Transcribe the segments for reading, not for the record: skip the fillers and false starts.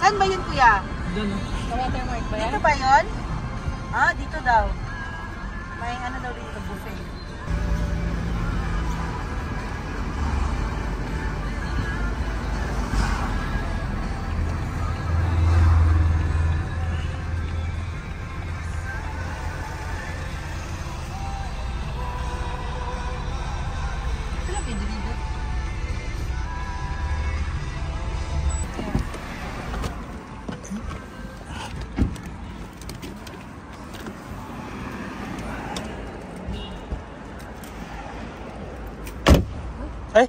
Saan ba yun, kuya? Diyan, no? Watermark ba yan? Dito ba yun? Ah, dito daw. May ano daw dito, buffet. Ay! Bye!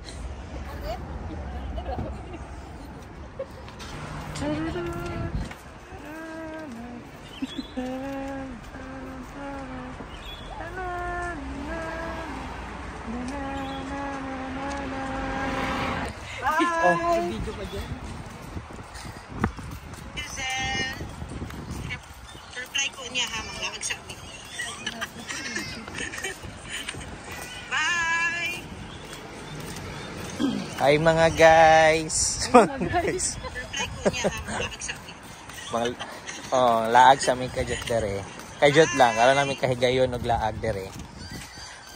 Video pa dyan. Reply ko niya ha, mga agsabi. Bye! Hi mga guys! Reply ko niya ha, mga agsabi. Laag sa aming kajot dere. Kajot lang, kala namin kahigayon og laag dere.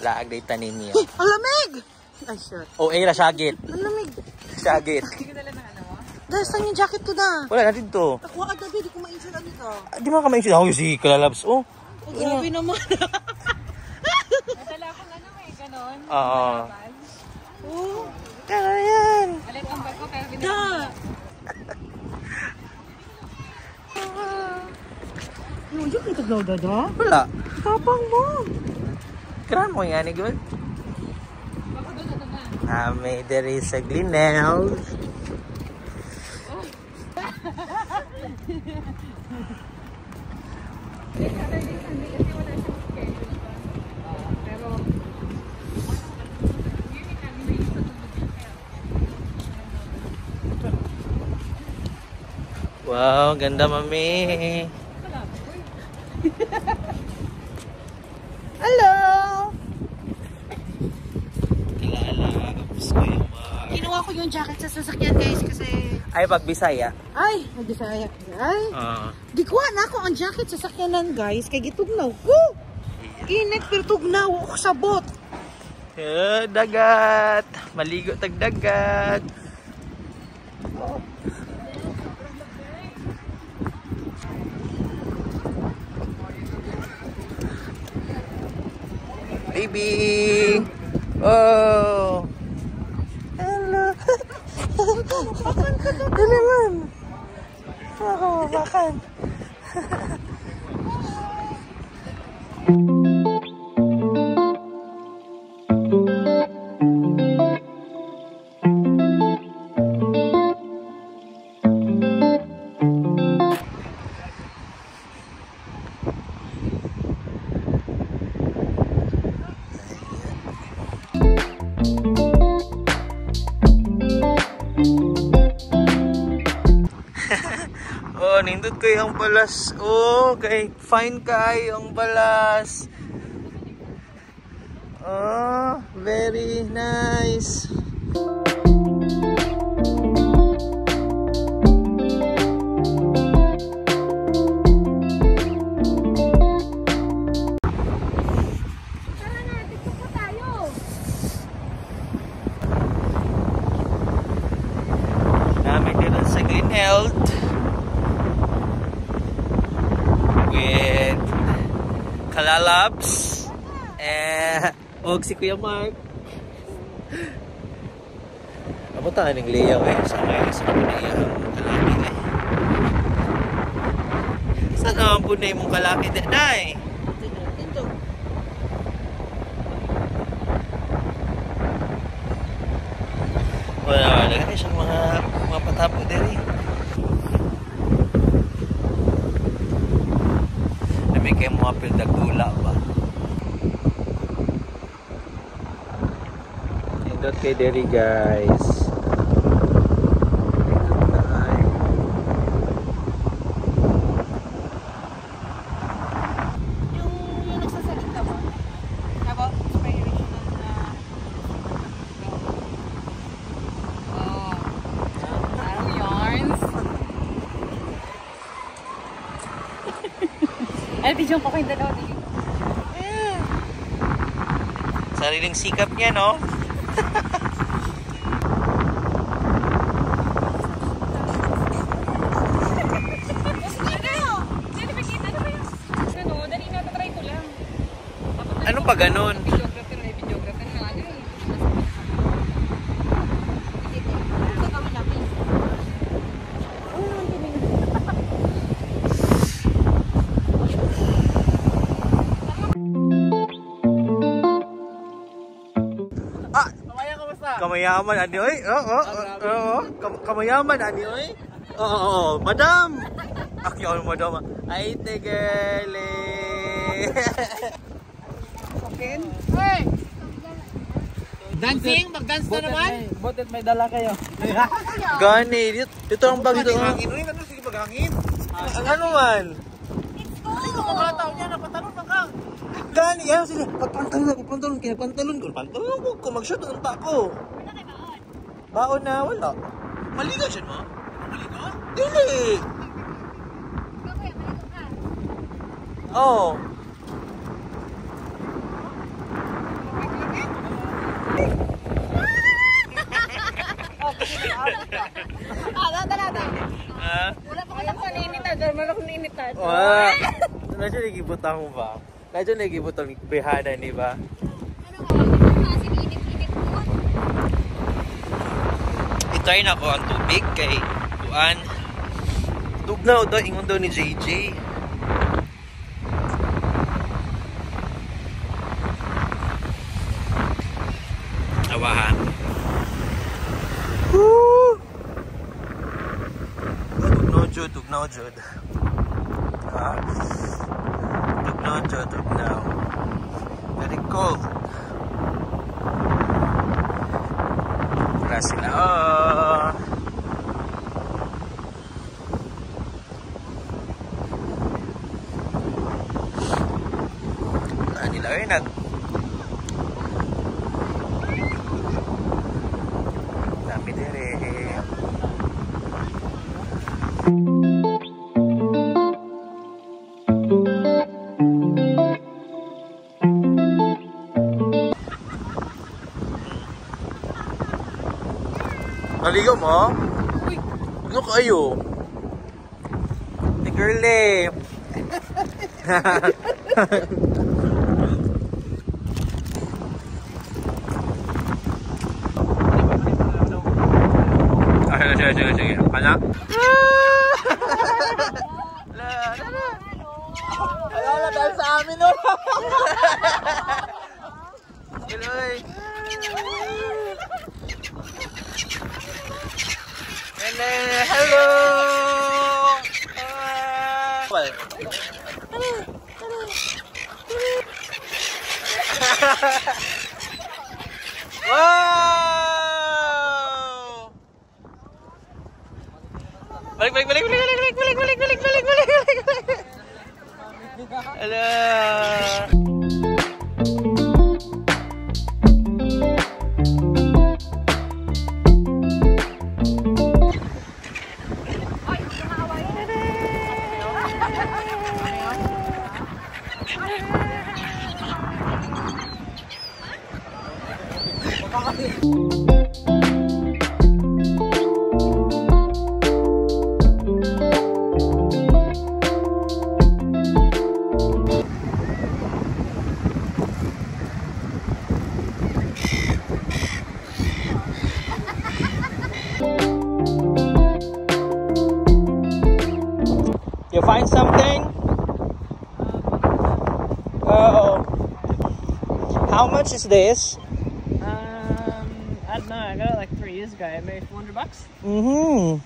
Laag day tanim niyo. Ang lamig! Ay, sure. O ra sagit. Ang lamig. Sagit. Hindi ko dala ng ano mo? Dahil saan yung jacket ko na? Wala natin to. Nakuha ka David, di ko mainsure ano ito. Di mo kami siya. Si Kalalabs. Oh. Oh, grabe naman. Nadala akong ano eh, ganon. Oo. Oh, Kaya yan. Alit ang bag ko pero da! binala. Ano, yung ito daw, dada? Wala. Tapang mo. Kailangan mo nga ni Gwen. Baka doon na na. May there is a Glenelg. Saturday, Sunday kasi wala siyang schedule pa. Pero, yun yung kami na yung patulog niya. Wow, ganda mami. Wala ba? Hello! Kalalabs ko yung mga... Kinuha ko yung jacket sa sasakyan, guys, kasi... Ay, pag Bisaya. Ay, nagbisaya. Ay, di kuha na ako ang jacket sa sakyanan, guys, kay gitugnaw ko. Init, pero tugnaw ako sa bot. Dagat. Maligo tag dagat. Baby. Oh. Hello. Dali man. Ako, makan. Oh, nindot ko yung balas. Oh, kay fine kay yung balas. Oh, very nice. Tara na, tiktok po tayo. Namin din sa Glenelg with Kalalabs og si Kuya Mark. Abutan ng Lea sa may sa punay ang kalaki eh. Saan ang punay mong kalaki day? Ito. Wala guys, ang mga patapo diri. Dami kay mga pildag gula ba. Indot kay diri guys. Yung nagsasalita mo about inspirational na... Oh. Parang yarns. Ay, video ko kayong dalawa dito. Sariling sikap niya, no? Ano pa ganun? Kamayaman, ani oy. Kamayaman, ani oy. Oo, madam. Akyo, madam. Ay, tegele. Hey! Dancing? Mag-dance na naman? Butit may dala kayo. Gani, dito ang bag dito. Hangin, uy, ano sige maghangin? Ano man? Ito mga tao niya, napatalon na ka. Gani, yan sila. Pagpantalon, kinapantalon ko. Pantalon ko, kung mag-shoot ang tako. Baon na, wala. Maligaw siya mo? Maligaw? Dili! Oo. Wala pa kayong paninitad. Wala akong ninitad. Medyo nagibutang mo ba? Medyo nagibutang ni Behana, di ba? I-try na ko ang tubig kay Tuan. Tugnaw daw, ingon daw ni JJ. Awahan. Woo! Tugnaw, Jud. Tugnaw. Very cold. Wala sila. Nila ay dami dire. Naligaw mo? Uy, ano kayo? The girl eh. Sige. Anak? Wala dahil sa amin, no? Hello! Wow! Balik! Hello! You find something? Oh. How much is this? I don't know. I got it like 3 years ago. Maybe $400.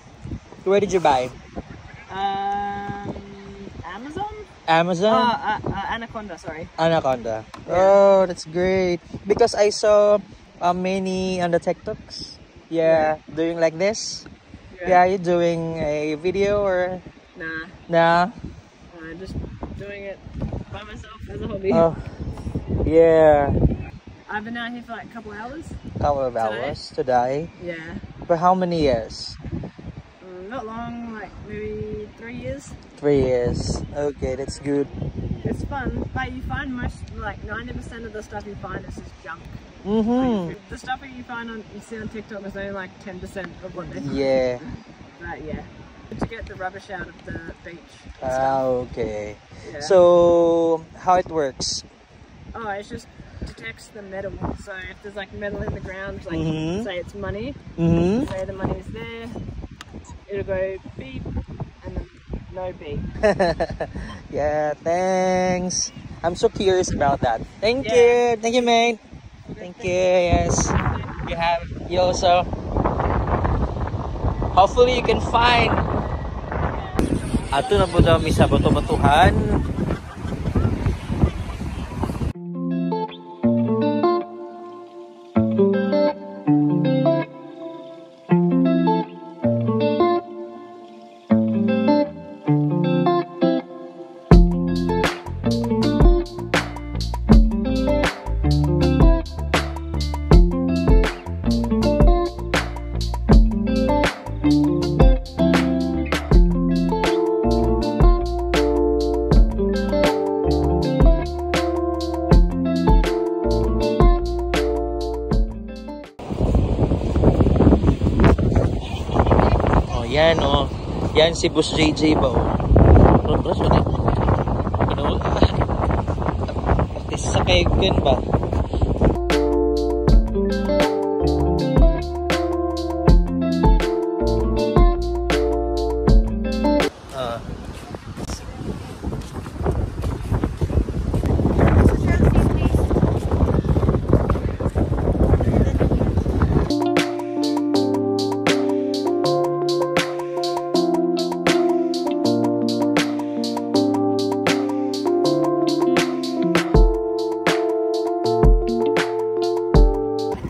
Where did you buy? Amazon? Amazon? Anaconda. Sorry. Anaconda. Yeah. Oh, that's great. Because I saw many on the TikToks. Yeah, doing like this. Yeah, you doing a video or? Nah. Nah. Just doing it by myself as a hobby. Oh, yeah. I've been out here for like a couple hours. Couple of hours today. Yeah. For how many years? not long, like maybe 3 years. 3 years. Okay, that's good. It's fun, but you find most, like 90% of the stuff you find is just junk. The stuff that you see on TikTok is only like 10% of what they find. Yeah. But yeah, to get the rubbish out of the beach. Okay. Yeah. So how it works? Oh, it just detects the metal. So if there's like metal in the ground, like say it's money, say the money's there, it'll go beep and then no beep. Yeah, thanks. I'm so curious about that. Thank you, mate. Thank you. Yes, you also. Hopefully you can find. Ato na po kami sa bato-batuhan. Yan oh. Yan si Boss JJ ba oh. Ronros ulit. Artist sa kaigan ba?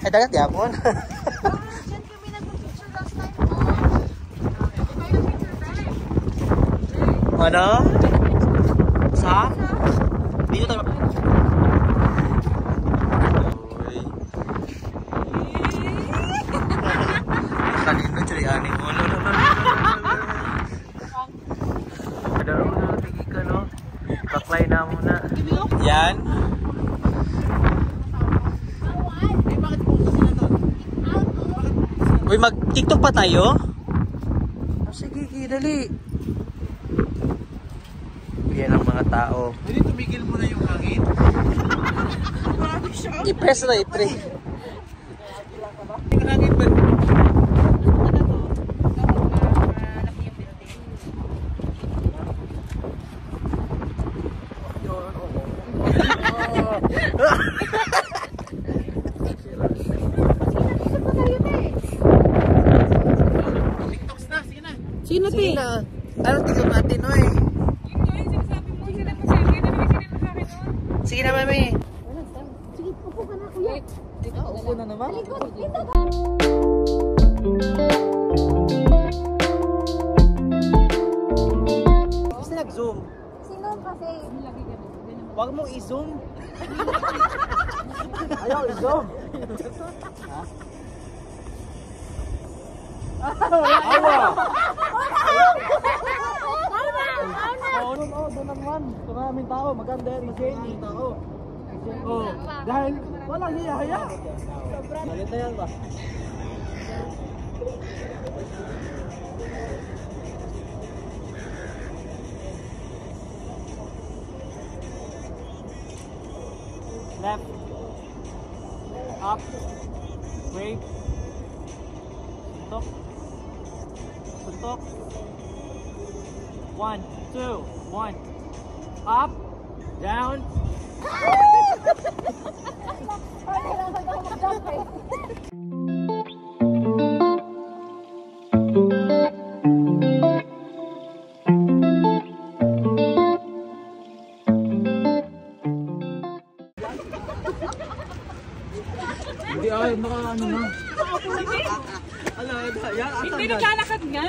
Ay, dagat yapon. Diyan kami nag-picture last time po. Ano? Sa? Dito tayo. Uy. Kanino curianing mo. Ada ulo tinggi ka no. Baklay na muna. Yan. Uy, mag-TikTok pa tayo? Oh, sige, dali. Yan ang mga tao. Hindi, tumigil mo na yung hangin. I-press na, i-press. Yung hangin ba? Sino Sige na. Ano TikTok natin, oy? Sige na, mami. Sige, upo ka na, kuya. Upo na naman. Gusto nag-zoom? Sino kasi? Huwag mong i-zoom. Ayaw, i-zoom. Awa! Doon naman. Maraming tao. Maganda yan. Maraming tao. Oh, dahil walang hiyahaya. Maganda yan ba? Left. Up. Wave. Suntok. Suntok. 1, 2, 1. Up. Down. Hindi ay, naka-ano na. Hindi naglalakad nga.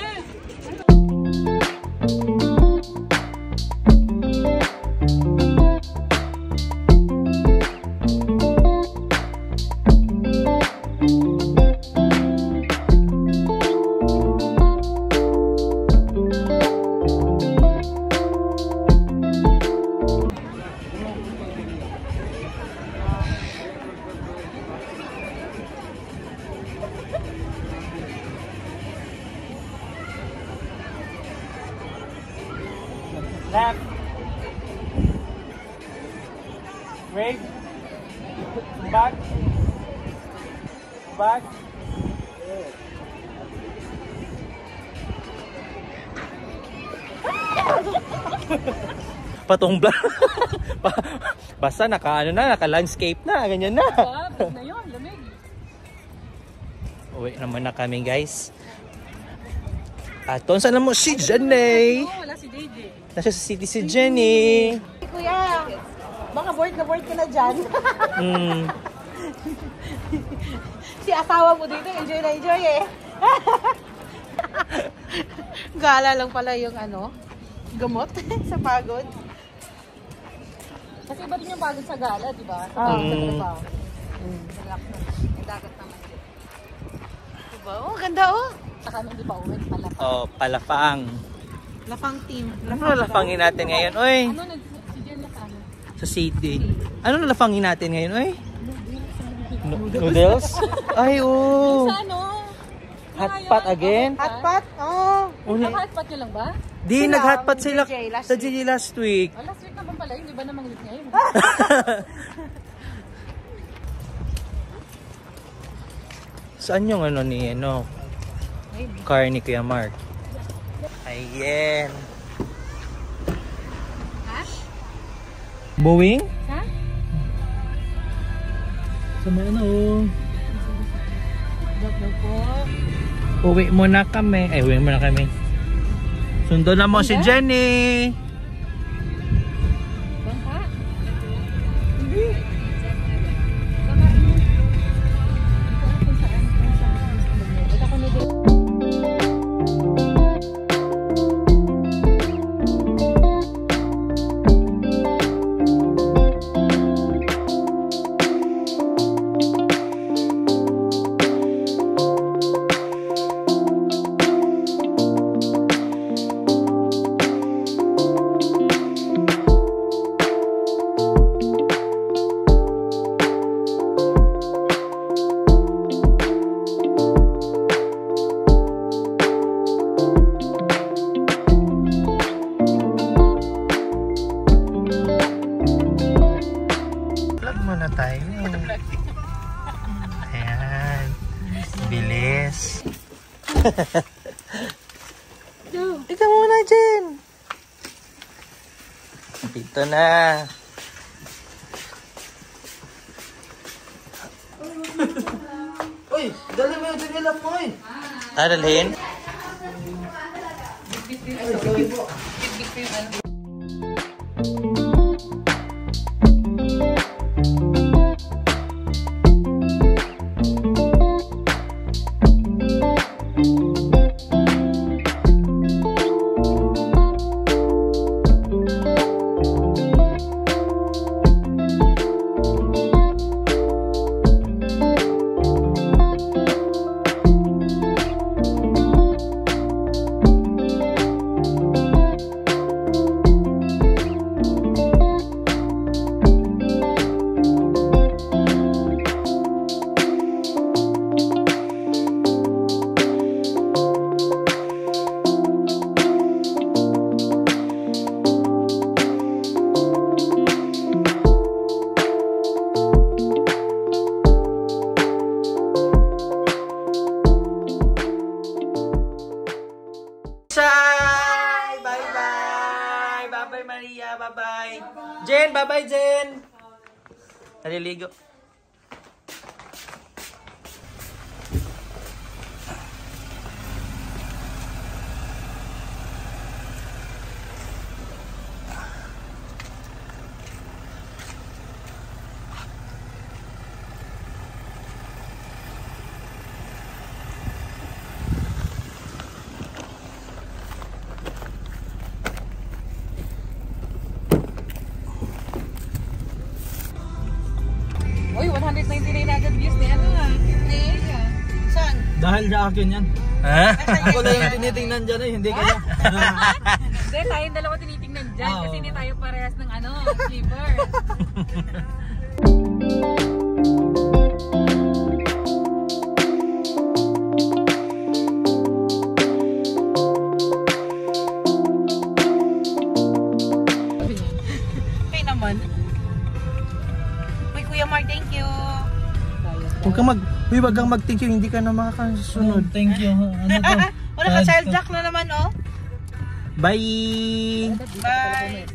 Left. Right. Back. Back. Patong basta naka-landscape na, ganyan na. Bag na yun, lamig. Uwi naman na kami, guys. At kung saan mo si Jenny? Wala si JJ. Nasa sa city si Jenny. Kuya, baka bored ka na dyan. Si asawa mo dito, enjoy na enjoy eh. Gala lang pala yung gamot sa pagod. Kasi iba din yung pagod sa gala, di ba? Sa pagod sa trabaho. Relax na. May dagat naman din. Diba? Oh, ganda oh. Saka hindi pa uwi, palapang. Oh, palapang. Lafang team. Ano lafangin natin ngayon, oy? Ano, si Jen na kano? Sa city. Ano lafangin natin ngayon, oy? Noodles? Ay, oh. Sa ano? Hotpot again? Hotpot? Oh. Naka-hotpot nyo lang ba? Di, Sila, nag-hotpot sila DJ last sa DJ last week. Oh, last week naman pala, hindi ba namang week ngayon? Saan yung car ni Kuya Mark? Ayan. Ha? Boeing? Ha? Sa may Daw po. uwi muna kami. Ay, uwi muna kami. Sundo na mo si Jenny. Bangka? Hindi. Baka kung saan. Ito ako na din. Ayan. Bilis. Ikaw muna, Jen. Dito na. Uy, dali mo yung tinilap mo eh. Dalhin? Bye-bye, Maria. Bye-bye. Jen, bye-bye, Jen. Naliligo. Uy, 199 agad views ni ano ah. Saan? Dahil sa akin yan. Ha? Ako na yung tinitingnan dyan eh, hindi kaya. Hindi, tayong dalawa tinitingnan dyan kasi hindi tayo parehas ng sleeper. Mark. Thank you. Huwag kang mag-thank you, hindi ka na makakasunod. Thank you. Ano to? Wala ka child jack na naman, oh. Bye! Bye.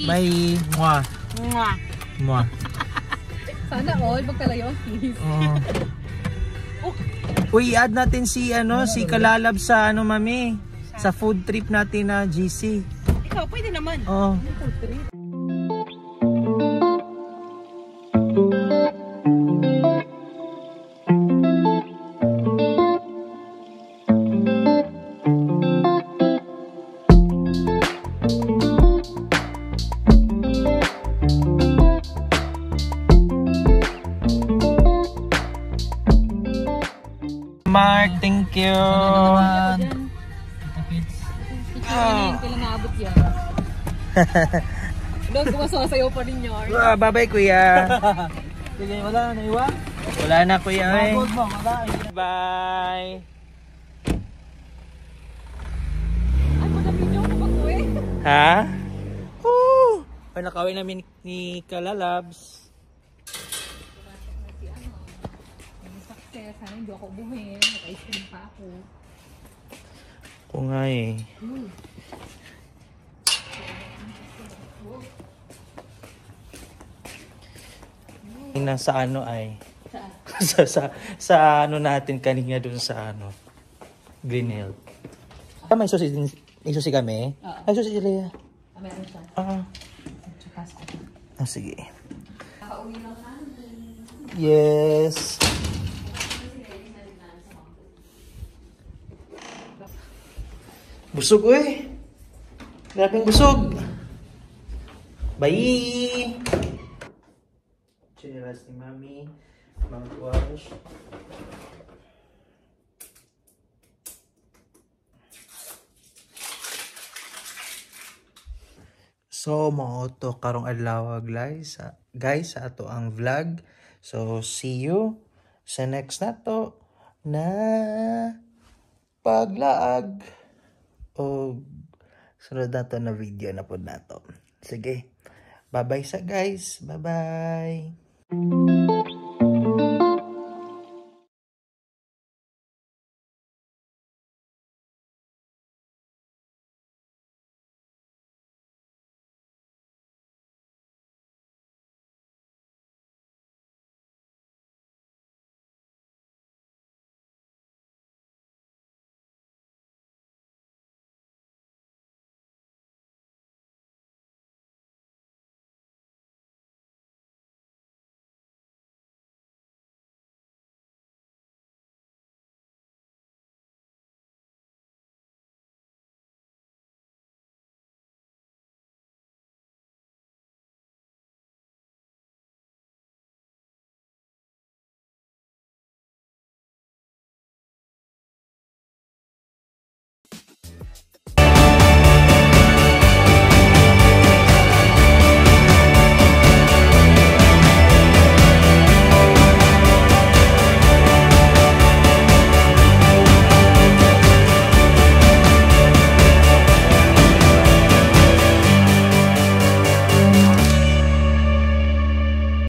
Bye! Mwah! Mwah. Mwah! Sana all, magkalayo ang kiss. Uy, add natin si Kalalab sa mami. Sa food trip natin na GC. Ikaw, pwede naman. Oo. Mark, thank you. Kailan naabot yan? Doon, kumasasayaw pa rin yun. Bye-bye, kuya. Sige, wala na iwan. Wala na, kuya. Mabod mo, wala. Bye. Ay, magapinyo ako mag-uwi. Ha? Oo. Nakawin namin ni Kalalabs. Sana hindi ako buhin. Nag-ice cream pa ako. Oo nga eh. Nasa ay sa natin kanina dun sa Green Hill. May susi kami? Ay susi si Leia. Meron siya. Sige. Yes. Busog eh. Grabing busog. Bye. Chinelas ni Mami. Mouthwash. So, mo to karong adlaw guys sa ato ang vlog. So, see you sa next nato na paglaag o sunod nato na video na po nato. Sige. Bye-bye sa guys. Bye-bye.